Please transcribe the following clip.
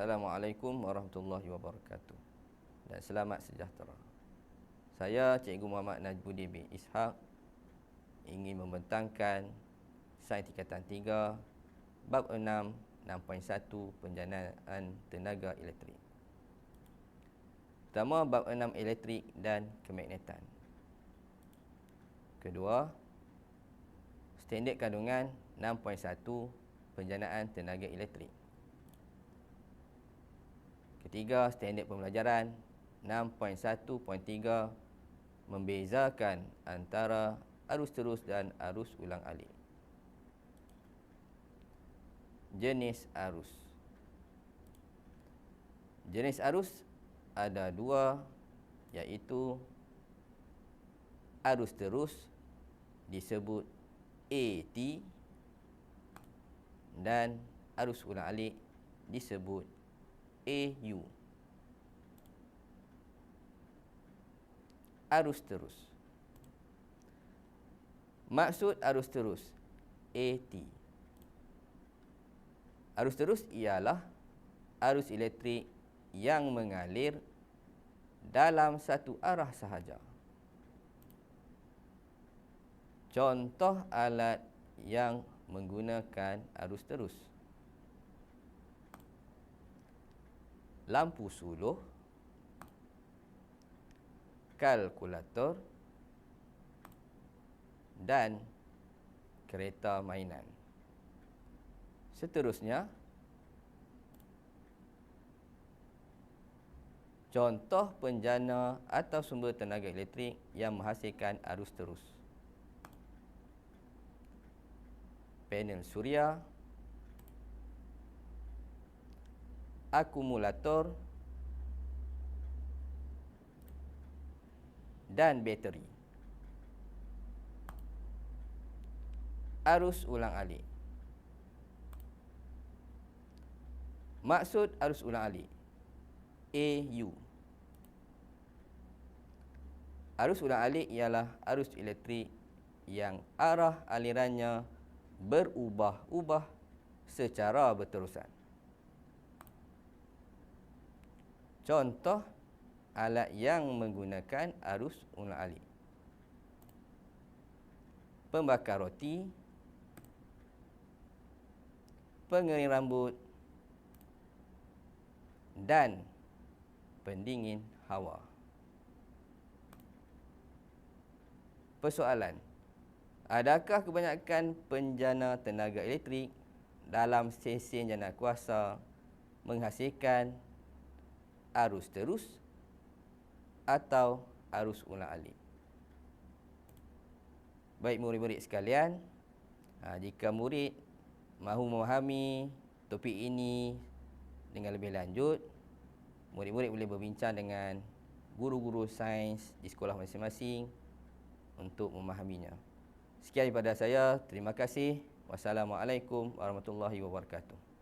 Assalamualaikum warahmatullahi wabarakatuh dan selamat sejahtera. Saya Cikgu Muhammad Najmuddin bin Ishaq ingin membentangkan Sains Tingkatan 3 Bab 6 6.1 Penjanaan Tenaga Elektrik. Pertama, Bab 6 Elektrik dan Kemagnetan. Kedua, Standard Kandungan 6.1 Penjanaan Tenaga Elektrik. Ketiga, Standard Pembelajaran 6.1.3 Membezakan antara arus terus dan arus ulang-alik. Jenis arus. Jenis arus ada dua, iaitu arus terus disebut AT dan arus ulang-alik disebut AU. Arus terus. Maksud arus terus AT. Arus terus ialah arus elektrik yang mengalir dalam satu arah sahaja. Contoh alat yang menggunakan arus terus: lampu suluh, kalkulator dan kereta mainan. Seterusnya, contoh penjana atau sumber tenaga elektrik yang menghasilkan arus terus: panel suria, akumulator dan bateri. Arus ulang-alik. Maksud arus ulang-alik AU. Arus ulang-alik ialah arus elektrik yang arah alirannya berubah-ubah secara berterusan. Contoh alat yang menggunakan arus ulang-alik: pembakar roti, pengering rambut dan pendingin hawa. Persoalan: adakah kebanyakan penjana tenaga elektrik dalam stesen jana kuasa menghasilkan arus terus atau arus ulang-alik? Baik murid-murid sekalian, jika murid mahu memahami topik ini dengan lebih lanjut, murid-murid boleh berbincang dengan guru-guru sains di sekolah masing-masing untuk memahaminya. Sekian daripada saya. Terima kasih. Wassalamualaikum warahmatullahi wabarakatuh.